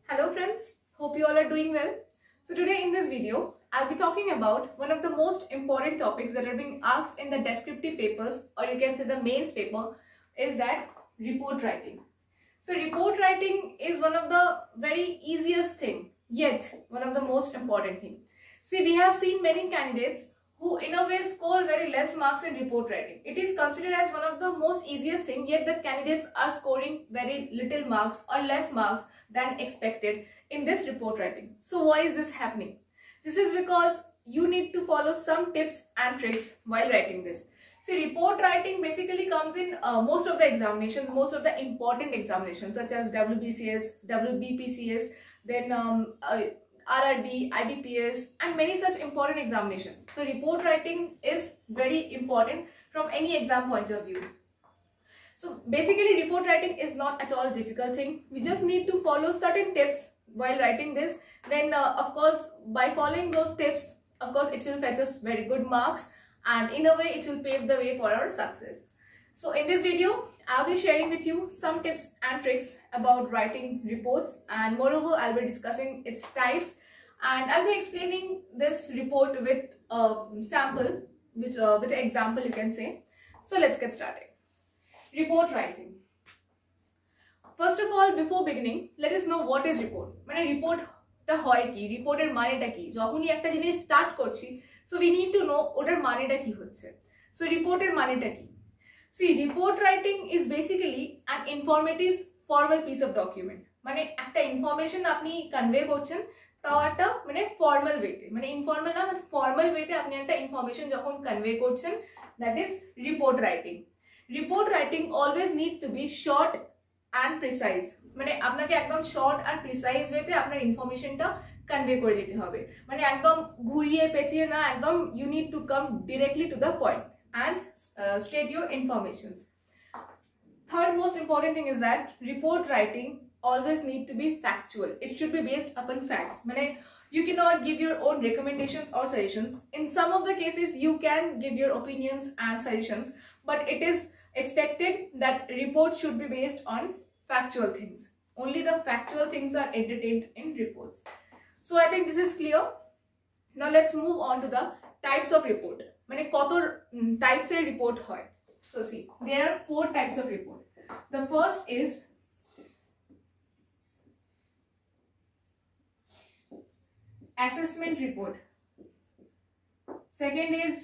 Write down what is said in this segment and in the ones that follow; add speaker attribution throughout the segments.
Speaker 1: Hello friends, hope you all are doing well. So today in this video, I'll be talking about one of the most important topics that are being asked in the descriptive papers, or you can say the mains paper, is that report writing. So report writing is one of the very easiest thing, yet one of the most important thing. See, we have seen many candidates who in a way score very less marks in report writing. It is considered as one of the most easiest thing, yet the candidates are scoring very little marks or less marks than expected in this report writing. So why is this happening? This is because you need to follow some tips and tricks while writing this. See, report writing basically comes in most of the examinations, most of the important examinations such as WBCS, WBPCS, then RRB, IBPS and many such important examinations. So report writing is very important from any exam point of view. So basically report writing is not at all difficult thing. We just need to follow certain tips while writing this. Then of course by following those tips, of course it will fetch us very good marks and in a way it will pave the way for our success. So in this video, I'll be sharing with you some tips and tricks about writing reports, and moreover I'll be discussing its types and I'll be explaining this report with a sample, with an example you can say. So let's get started. Report writing. First of all, before beginning, let us know what is report. Mane report ta hoy ki, report er mane ta ki. Jokhoni ekta jinish start korchi, so we need to know otar mane ta ki hocche. So report er mane ta ki. See, report writing is basically an informative formal piece of document. Mane ekta information apni convey korchen, tao ekta mane formal way te. Mane informal na, but formal way te apni ekta information jokhon convey korchen, that is report writing. Report writing always need to be short and precise. মানে আপনাকে একদম short and precise way তে আপনার informationটা convey করে দিতে হবে। মানে একদম ঘুরিয়ে পেঁচিয়ে না, একদম you need to come directly to the point and state your informations. Third most important thing is that report writing always need to be factual. It should be based upon facts. মানে you cannot give your own recommendations or suggestions. In some of the cases you can give your opinions and suggestions, but it is expected that report should be based on factual things. Only the factual things are entertained in reports. So I think this is clear. Now let's move on to the types of report. মানে কত types এর report হয়. So see, there are 4 types of report. The first is assessment report. Second is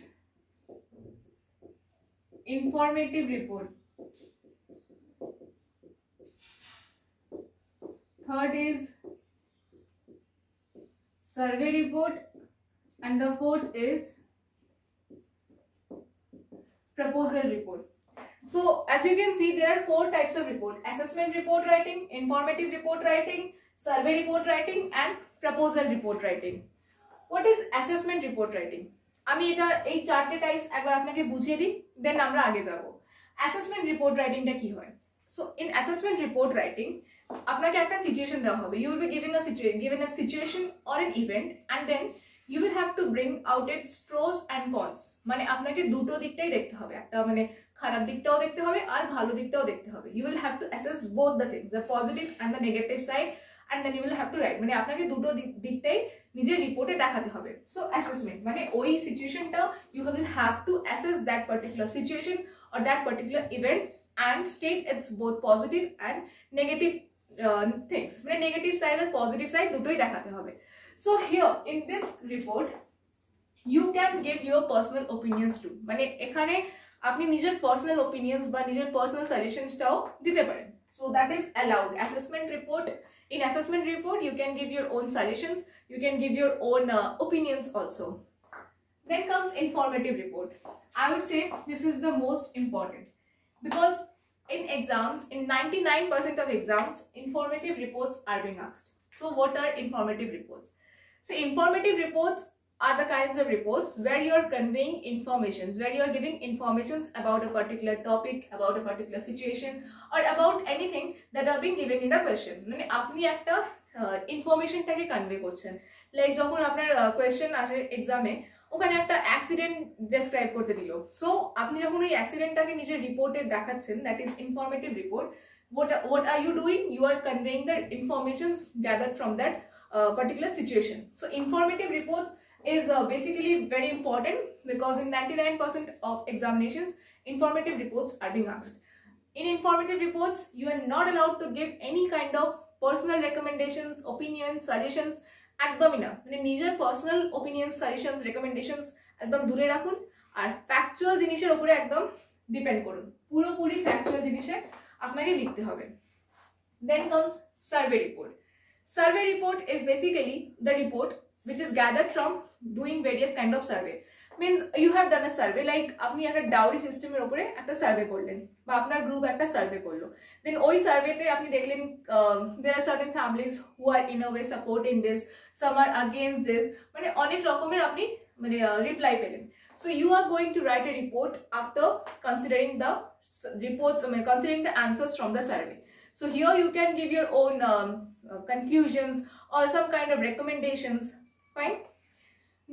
Speaker 1: informative report. Third is survey report, and the fourth is proposal report. So as you can see, there are 4 types of report: assessment report writing, informative report writing, survey report writing and proposal report writing. What is assessment report writing? আমি এটা এই 4টে types একবার আপনাকে বুঝিয়ে দিই, দেন আমরা আগে যাব। অ্যাসেসমেন্ট রিপোর্ট রাইটিংটা কি হয়? So in assessment report writing আপনাকে একটা সিচুয়েশন দেওয়া হবে। You will be given a situation or an event and then you will have to bring out its pros and cons. মানে আপনাকে দুটো দিকটাই দেখতে হবে, একটা মানে খারাপ দিকটাও দেখতে হবে আর ভালো দিকটাও দেখতে হবে। You will have to assess both the things, the positive and the negative side, and then you will have to write. মানে আপনাকে দুটো দিকটাই নিজের রিপোর্টে দেখাতে হবে। সো অ্যাসেসমেন্ট মানে ওই সিচুয়েশনটা you will have to assess that particular situation or that particular event and state its both positive and negative things. মানে নেগেটিভ সাইড আর পজিটিভ সাইড দুটোই দেখাতে হবে। So here in this report you can give your personal opinions too. মানে এখানে আপনি নিজের personal opinions বা নিজের পার্সোনাল সাজেশনসটাও দিতে পারেন। So that is allowed. Assessment report. In assessment report, you can give your own suggestions. You can give your own opinions also. Then comes informative report. I would say this is the most important because in exams, in 99% of exams, informative reports are being asked. So what are informative reports? So informative reports are the kinds of reports where you are conveying informations, where you are giving informations about a particular topic, about a particular situation or about anything that are being given in the question. মানে আপনি একটা ইনফরমেশনটাকে convey করছেন। Like যখন আপনার question আসে এক্সামে, ওখানে একটা অ্যাক্সিডেন্ট ডেসক্রাইব করতে দিল, সো আপনি যখন ওই অ্যাক্সিডেন্টটাকে নিজের রিপোর্টে দেখাচ্ছেন, that is informative report, what are you doing? You are conveying the informations gathered from that particular situation. So informative reports is basically very important, because in 99% of examinations informative reports are being asked. In informative reports you are not allowed to give any kind of personal recommendations, opinions, suggestions, একদমই না, মানে নিজের personal opinion, suggestions, recommendations একদম দূরে রাখুন, আর factual জিনিসের উপরে একদম ডিপেন্ড করুন, পুরোপুরি ফ্যাকচুয়াল জিনিসে আপনাকে লিখতে হবে। Then comes survey report. Survey report is basically the report which is gathered from doing various kind of survey. Means you have done a survey, like আপনি একটা ডাউরি সিস্টেমের উপরে একটা সার্ভে করলেন, বা আপনার গ্রুপ একটা সার্ভে করলো, দেন ওই সার্ভেতে আপনি দেখলেন there are certain families who are in a way supporting this, some are against this, মানে অনেক রকমের আপনি মানে রিপ্লাই পেলেন। So you are going to write a report after considering the reports, considering the answers from the survey. So here you can give your own conclusions or some kind of recommendations. Fine.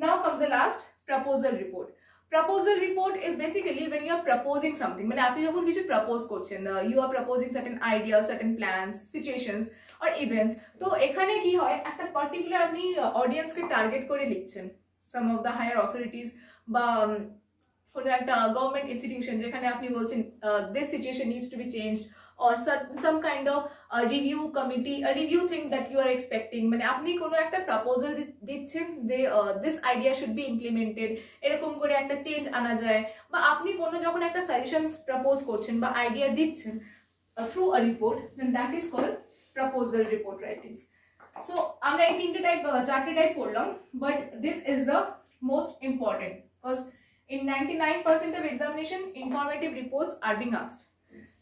Speaker 1: Now comes the last, proposal report. Proposal report is basically when you are proposing something. মানে আপনি যখন কিছু propose করছেন, you are proposing certain ideas, certain plans, situations or events. তো এখানে কি হয়, একটা পার্টিকুলার আপনি অডিয়েন্সকে টার্গেট করে লিখছেন, some of the higher authorities বা কোনো একটা গভর্নমেন্ট ইনস্টিটিউশন যেখানে আপনি বলছেন this situation needs to be changed, or some kind of review committee, a review thing that you are expecting, মানে আপনি কোনো একটা প্রপোজাল দিচ্ছেন, this idea should be implemented, এরকম করে একটা চেঞ্জ আনা যায়, বা আপনি কোনো যখন একটা সাজেশনস প্রপোজ করছেন বা আইডিয়া দিচ্ছেন through a report, then that is called proposal report writing. So আমরা এই তিনটে টাইপ, চারটে টাইপ পড়লাম, but this is the most important, because in 99% of examination informative reports are being asked.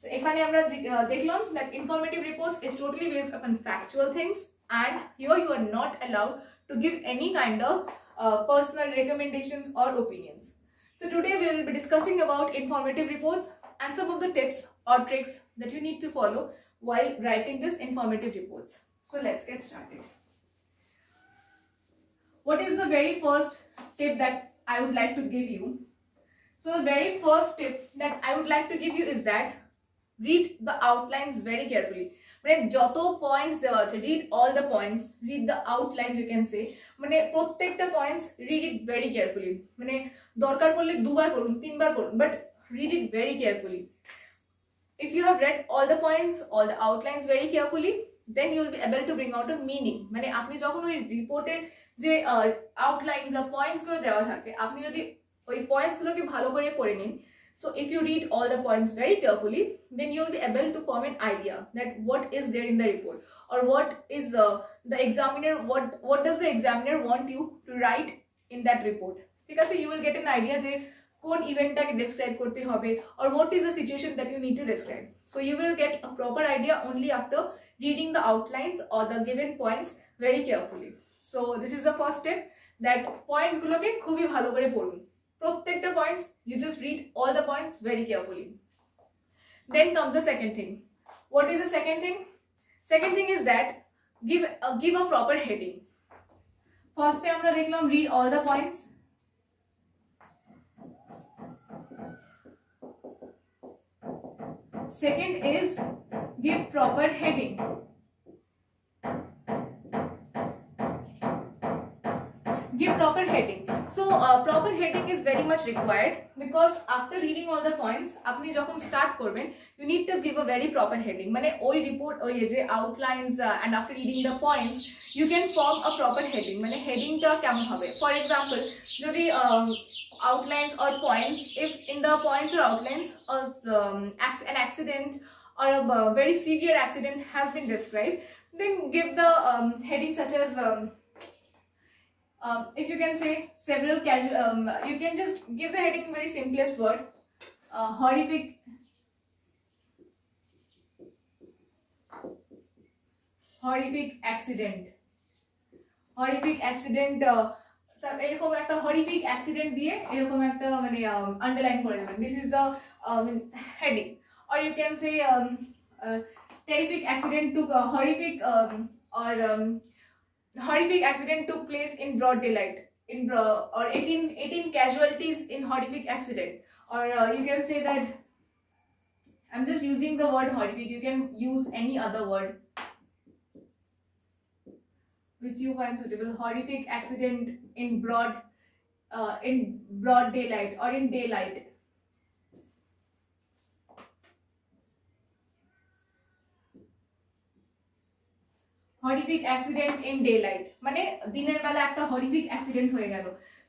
Speaker 1: So এখানে আমরা দেখলাম that informative reports is totally based upon factual things, and here you are not allowed to give any kind of personal recommendations or opinions. So today we will be discussing about informative reports and some of the tips or tricks that you need to follow while writing this informative reports. So let's get started. What is the very first tip that I would like to give you? So the very first tip that I would like to give you is that read the outlines very carefully. মানে যত points দেওয়া আছে, read all the points, read the outlines, you can say, মানে প্রত্যেকটা points read it very carefully. মানে দরকার পড়লে দুবার করুন, তিনবার করুন, but read it very carefully. If you have read all the points, all the outlines very carefully, then you will be able to bring out a meaning. মানে আপনি যখন ওই রিপোর্টের যে আউটলাইনস বা পয়েন্টস গুলো দেওয়া থাকে, আপনি যদি ওই পয়েন্টস গুলোকে ভালো করে পড়ে নিন, so if you read all the points very carefully, then you will be able to form an idea that what is there in the report, or what is the examiner, what does the examiner want you to write in that report. ঠিক আছে, you will get an idea যে কোন ইভেন্টটাকে describe করতে হবে, or what is the situation that you need to describe. So you will get a proper idea only after reading the outlines or the given points very carefully. So this is the first step, that points গুলোকে খুবই ভালো করে পড়ুন, প্রত্যেকটা points you just read all the points very carefully. Then comes the second thing. What is the second thing? Second thing is that give a proper heading. First time আমরা দেখলাম read all the points. Second is give proper heading. Give proper heading. So proper heading is very much required, because after reading all the points আপনি যখন start করবেন, you need to give a very proper heading. মানে ওই report, ওই যে outlines and after reading the points you can form a proper heading. মানে হেডিংটা কেমন হবে, for example যদি outlines or points, if in the points or outlines an accident or a very severe accident has been described, then give the heading such as if you can say several you can just give the heading in very simplest word, horrific accident, এরকম একটা horrific accident দিয়ে এরকম একটা মানে underline করে দেবেন, this is the heading. or you can say terrific accident took horrific or horrific accident took place in broad daylight, or 18 casualties in horrific accident, or you can say that I'm just using the word horrific. You can use any other word which you find suitable. Horrific accident in broad daylight or in daylight. Horrific accident in daylight মানে দিনের বেলা একটা horrific accident হয়ে গেল।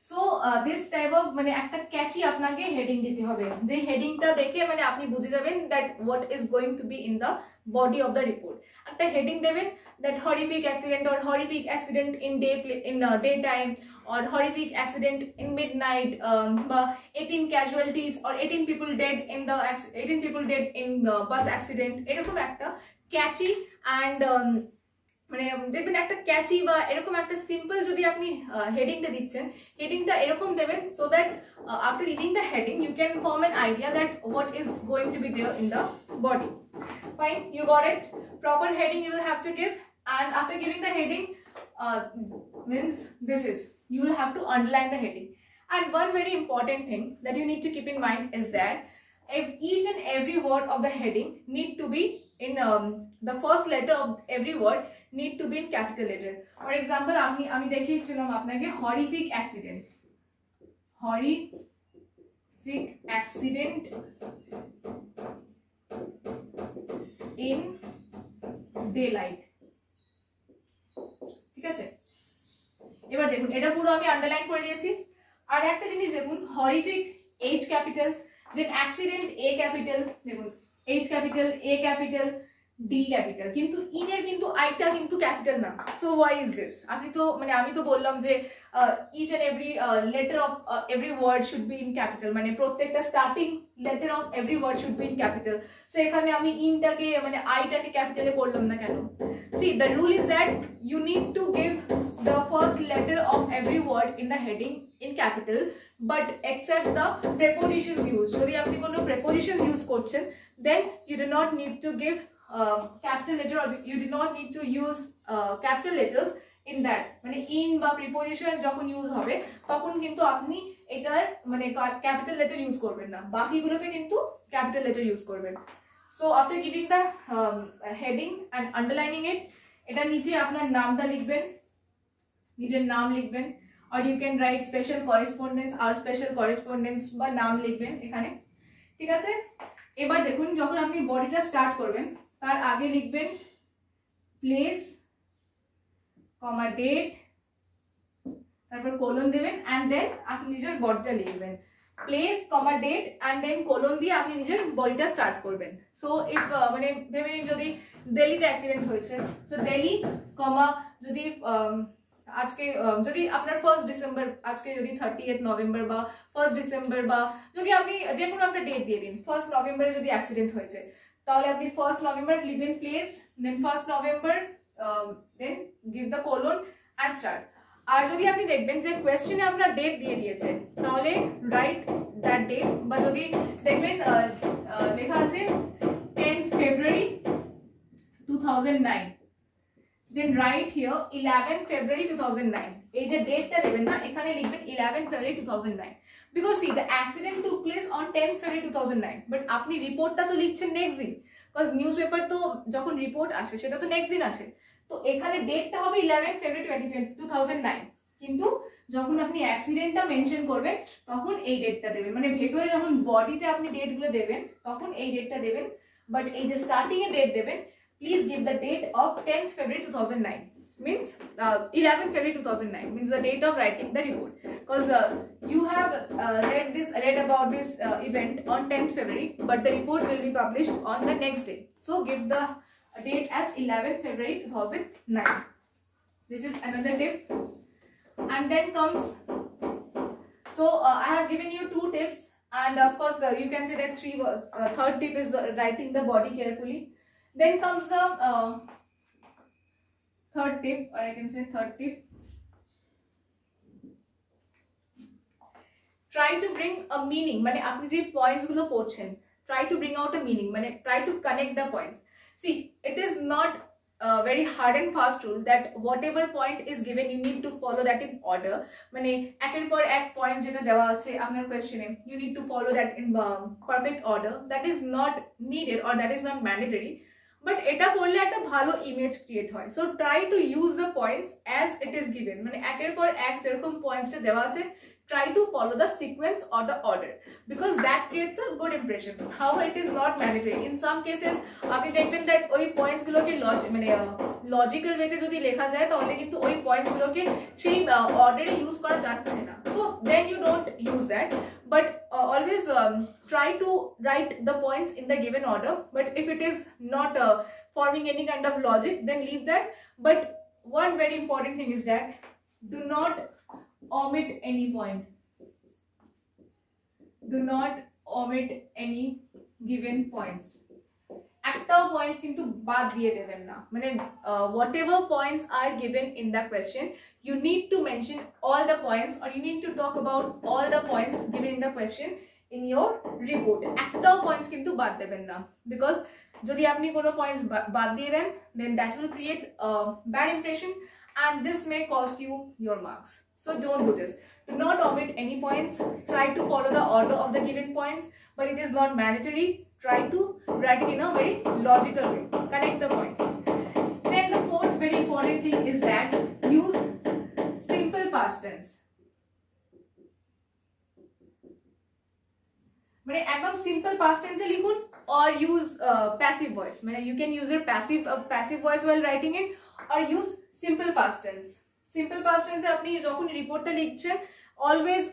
Speaker 1: So this type of মানে একটা ক্যাচি আপনাকে heading দিতে হবে, যে হেডিংটা দেখে মানে আপনি বুঝে যাবেন that what is going to be in the body of the report. একটা হেডিং দেবেন that horrific accident or horrific accident in daytime or horrific accident in midnight, বা 18 casualties or 18 people dead in the bus accident, এরকম একটা ক্যাচি and মানে দেখবেন একটা ক্যাচি বা এরকম একটা সিম্পল যদি আপনি হেডিংটা দিচ্ছেন, হেডিংটা এরকম দেবেন so that after reading the heading you can form an idea that what is going to be there in the body. Fine, you got it. Proper heading you will have to give, and after giving the heading means this is you will have to underline the heading. And one very important thing that you need to keep in mind is that each and every word of the heading need to be in the first letter of every word need to be in capital letter. For example, আমি দেখিয়েছিলাম আপনাকে horrific accident in daylight, ঠিক আছে? এবার দেখুন এটা পুরো আমি আন্ডারলাইন করে দিয়েছি। আর একটা জিনিস দেখুন, horrific H capital, then accident A capital, দেখুন H capital, A capital, D capital, কিন্তু ইনের কিন্তু আইটা কিন্তু ক্যাপিটাল না। So why is this? আমি তো বললাম যে each and every letter of every word should be in capital, মানে প্রত্যেকটা starting letter of every word should be in capital. So এখানে আমি ইনটাকে মানে আইটাকে ক্যাপিটালে করলাম না কেন? See, the rule is that you need to give the first letter of every word in the heading in capital, but except the prepositions used. যদি আপনি কোনো prepositions use করছেন, then you do not need to give capital letter, or you do not need to use capital letters in that. মানে in বা preposition যখন use হবে তখন কিন্তু আপনি এটার মানে ক্যাপিটাল লেটার ইউজ করবেন না, বাকিগুলোতে কিন্তু ক্যাপিটাল লেটার ইউজ করবেন। So after giving the heading and underlining it, এটা নিচে আপনার নামটা লিখবেন, নিজের নাম লিখবেন, or you can write special correspondence or special correspondence বা নাম লিখবেন এখানে, ঠিক আছে? এবার দেখুন যখন আপনি বডিটা স্টার্ট করবেন তার আগে লিখবেন প্লেস, কমা ডেট, তারপর কোলন দেবেন, অ্যান্ড দেন আপনি নিজের বডিটা লিখবেন। Place, comma date and then colon দিয়ে আপনি নিজের বডিটা স্টার্ট করবেন। সো ইফ মানে ভেবে নিন যদি দিল্লিতে অ্যাক্সিডেন্ট হয়েছে, সো দিল্লি, কমা যদি আজকে যদি আপনার 1st ডিসেম্বর, আজকে যদি 30th নভেম্বর বা 1st ডিসেম্বর, বা যদি আপনি যে কোনো একটা ডেট দিয়ে দিন, 1st নভেম্বরে যদি অ্যাক্সিডেন্ট হয়েছে তাহলে আপনি 1st নভেম্বর লিখবেন place, then 1st November, then give the colon and start. আর যদি আপনি দেখবেন যে কোয়েশ্চেনে আপনার ডেট দিয়ে দিয়েছে তাহলে রাইট দ্যাট ডেট, বা যদি দেখবেন লেখা আছে 10th February 2009, then write here 11th February 2009. এই যে ডেটটা দেবেন না এখানে লিখবেন 11th February 2009, because see the accident took place on 10th February 2009, but আপনি রিপোর্টটা তো লিখছেন নেক্সট দিন, বিকজ নিউজ পেপার তো যখন রিপোর্ট আসে সেটা তো নেক্সট দিন আসে, তো এখানে ডেটটা হবে 11th February 2009, কিন্তু যখন আপনি অ্যাক্সিডেন্টটা মেনশন করবেন তখন এই ডেটটা দেবেন, মানে ভেতরে যখন বডিতে আপনি ডেটগুলো দেবেন তখন এই ডেটটা দেবেন, বাট এই যে স্টার্টিং এ ডেট দেবেন please give the date of 10th February 2009, means 11th February 2009 means the date of writing the report, because you have read about this event on 10th February, but the report will be published on the next day, so give the date as 11th February 2009. This is another tip. And then comes, so I have given you 2 tips, and of course you can say that third tip is writing the body carefully. Then comes the third tip, or I can say third tip. Try to bring a meaning, মানে আপনি যে points গুলো পড়ছেন, try to bring out a meaning, মানে try to connect the points. See, it is not very hard and fast rule that whatever point is given you need to follow that in order. মানে একের পর এক point যেটা দেওয়া আছে আপনার কোয়েশ্চেনে you need to follow that in perfect order. That is not needed or that is not mandatory. But এটা করলে একটা ভালো ইমেজ ক্রিয়েট হয়. So try to use the points as it is given. মানে একের পর এক যেরকম পয়েন্টসটা দেওয়া আছে try to follow the sequence or the order because that creates a good impression. How it is not mandatory. In some cases আপনি দেখবেন that ওই পয়েন্টস গুলোকে মানে লজিক্যাল ওয়েতে যদি লেখা যায় তাহলে কিন্তু ওই পয়েন্টস গুলোকে সেই অর্ডারে ইউজ করা যাচ্ছে না. So then you don't use that. But always try to write the points in the given order. But if it is not forming any kind of logic, then leave that. But one very important thing is that do not omit any point. Do not omit any given points. একটা points কিন্তু বাদ দিয়ে দেবেন না. মানে whatever points are given in the question, you need to mention all the points or you need to talk about all the points given in the question in your report. একটা points কিন্তু বাদ দেবেন না because যদি আপনি কোনো points বাদ দিয়ে দেন then that will create a bad impression and this may cost you your marks. So don't do this. Do not omit any points. Try to follow the order of the given points, but it is not mandatory. Try to write it in a very logical way. Connect the points. Then the fourth very important thing is that use simple past tense. মানে একদম simple past tense লিখুন or use passive voice. মানে you can use your passive voice while writing it or use simple past tense. Simple past tense আপনি যখন রিপোর্টটা লিখছেন always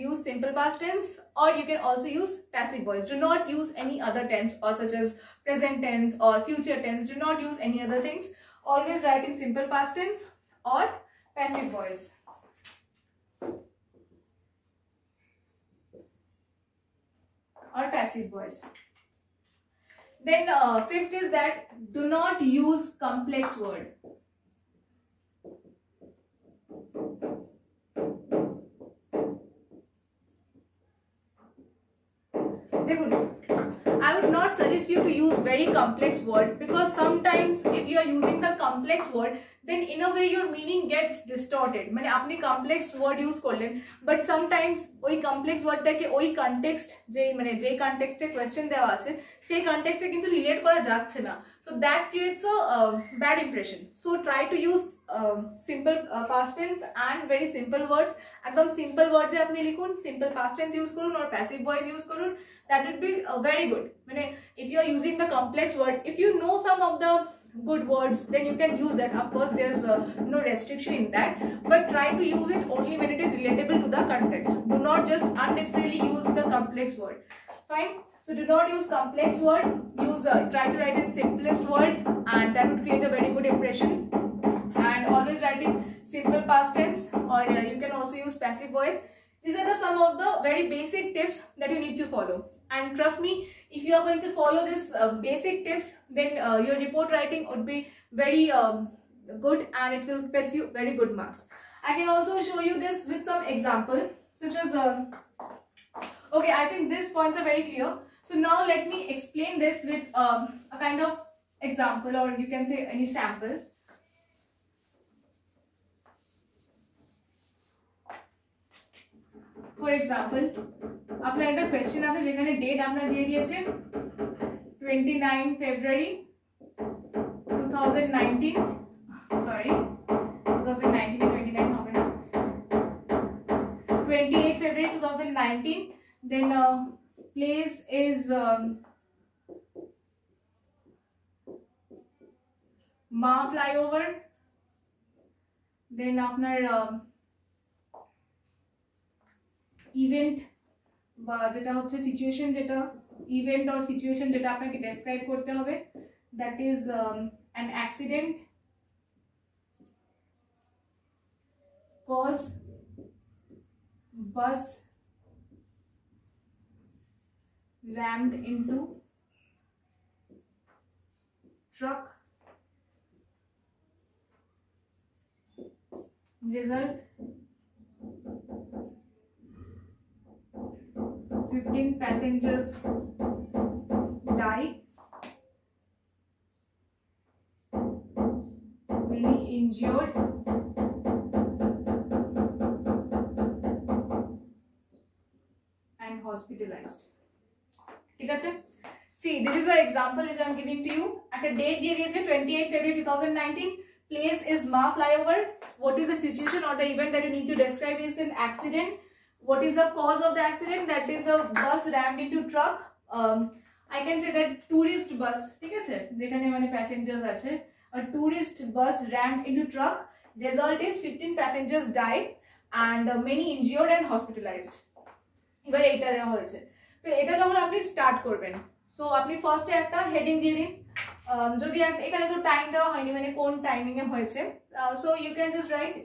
Speaker 1: use simple past tense or you can also use passive voice. Do not use any other tense or such as present tense or future tense. Do not use any other things. Always write in simple past tense or passive voice. Or passive voice. Then fifth is that do not use complex word. I would not suggest you to use very complex word because sometimes if you are using the complex word then in a way your meaning gets distorted. মানে আপনি complex word use করলেন but sometimes ওই complex wordটাকে ওই context যে contextে question দেওয়া আছে সেই contextে কিন্তু relate করা যাচ্ছে না. So that creates a bad impression. So try to use simple past tense and very simple words. একদম simple words এ আপনি লিখুন, simple past tense use করুন or passive voice use করুন. That would be very good. মানে if you are using the complex word, if you know some of the good words then you can use it. Of course there's no restriction in that, but try to use it only when it is relatable to the context. Do not just unnecessarily use the complex word. Fine. So do not use complex word. Use try to write in simplest word and that would create a very good impression. And always write in simple past tense or you can also use passive voice. These are some of the very basic tips that you need to follow. And trust me, if you are going to follow this basic tips, then your report writing would be very good and it will fetch you very good marks. I can also show you this with some example, such as okay, I think these points are very clear. So now let me explain this with a kind of example or you can say any sample. For example, আপনার একটা question আছে যেখানে date আপনার দিয়ে দিয়েছে 29 February 2019. Sorry, 2019 29 হবে না. 28 February 2019. Then place is Ma flyover. Then আপনার ইভেন্ট বা যেটা হচ্ছে সিচুয়েশন, যেটা ইভেন্ট অর সিচুয়েশন যেটা আপনাকে ডেসক্রাইব করতে হবে, that is an accident cause bus rammed into truck, result 15 passengers die injured and hospitalized. ঠিক আছে? See, this is an example which I am giving to you. At a date দিয়ে দিয়েছে 28 February 2019. Place is Ma flyover. What is the situation or the event that you need to describe is an accident. What is the cause of the accident? That is a bus rammed into truck. I can say that tourist bus, ঠিক আছে, যেখানে মানে passengers আছে, a tourist bus rammed into truck. Result is 15 passengers died and many injured and hospitalized. এবার এইটা দেওয়া হয়েছে। তো এটা যখন আপনি স্টার্ট করবেন, সো আপনি ফার্স্টে একটা হেডিং দিয়ে দিন। যদি এখানে তো টাইম দেওয়া হয়নি, মানে কোন টাইমিং এ হয়েছে, so you can just write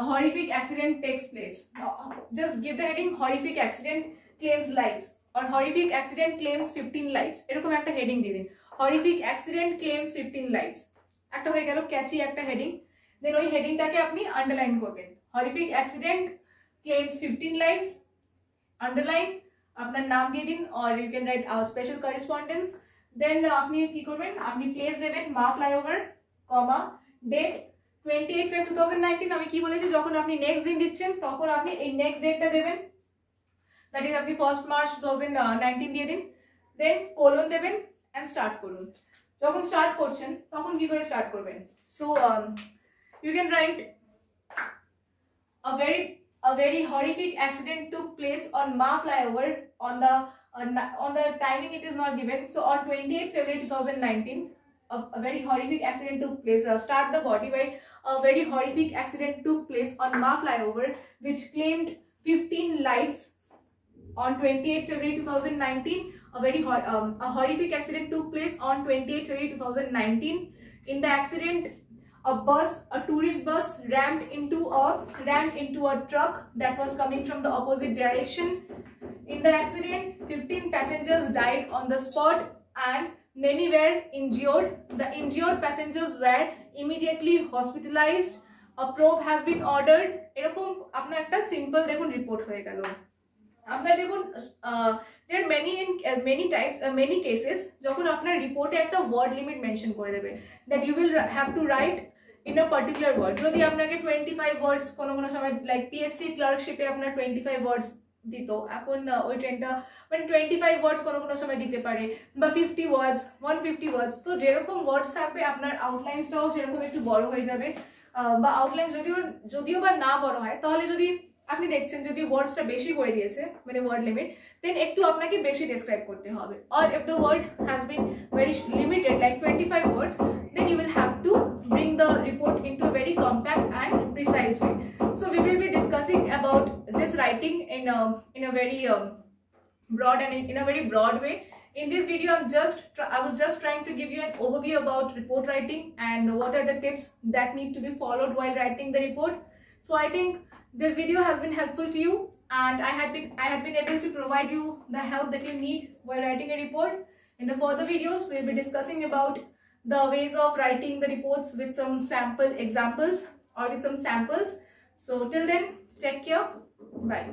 Speaker 1: horrific accident takes place. Just give the heading horrific accident claims lives or horrific accident claims 15 lives. এরকম একটা হেডিং দিয়ে দিন, horrific accident claims 15 lives. একটা হয়ে গেল ক্যাচি একটা হেডিং। দেন ওই হেডিংটাকে আপনি আন্ডারলাইন করবেন, horrific accident claims 15 lives, underline, আপনার নাম দিয়ে দিন, or you can write our special correspondence. দেন আপনি কি করবেন, আপনি প্লেস দেবেন মা ফ্লাইওভার, কমা, ডেট 28 Feb 2019। আমি কি বলেছি, যখন আপনি নেক্সট দিন দিচ্ছেন তখন আপনি এই নেক্সট ডেটটা দেবেন, দ্যাট ইজ আপনি 1 March 2019 দিয়ে দিন। দেন কোলন দেবেন এন্ড স্টার্ট করুন। যখন স্টার্ট করছেন তখন কি করে স্টার্ট করবেন, so you can write a very horrific accident took place on Ma flyover on the timing it is not given, so on 28 February 2019 a very horrific accident took place. Start the body by a very horrific accident took place on Ma flyover which claimed 15 lives on 28 February 2019. A horrific accident took place on 28 February 2019. In the accident, a tourist bus rammed into a truck that was coming from the opposite direction. In the accident, 15 passengers died on the spot and many were injured. The injured passengers were immediately hospitalized. A probe has been ordered. এরকম আপনার একটা simple দেখুন report হয়ে গেল। আপনার দেখুন there are many cases যখন আপনার রিপোর্টে একটা ওয়ার্ড লিমিট মেনশন করে দেবে, that you will have to write in a particular word. যদি আপনাকে 25 words কোনো সময় লাইক পিএসসি ক্লার্কশিপে আপনার 25 words দিত, এখন ওই ট্রেনটা মানে 25 words কোনো সময় দিতে পারে, বা 50 words 150 words। তো যেরকম ওয়ার্ডস থাকবে আপনার আউটলাইন্সটাও সেরকম একটু বড় হয়ে যাবে, বা আউটলাইন যদিও বা না বড় হয়, তাহলে যদি আপনি দেখছেন যদি ওয়ার্ডসটা বেশি করে দিয়েছে মানে ওয়ার্ড লিমিট, দেন একটু আপনাকে বেশি ডেসক্রাইব করতে হবে। or if the word has been very limited like 25 words, then you will have to bring the report into a very compact and precise way. So we will be discussing about this writing in a very broad and in a very broad way. In this video I was just trying to give you an overview about report writing and what are the tips that need to be followed while writing the report. So I think this video has been helpful to you, and I had been able to provide you the help that you need while writing a report. In the further videos, we'll be discussing about the ways of writing the reports with some sample examples or with some samples. So till then, take care. Bye.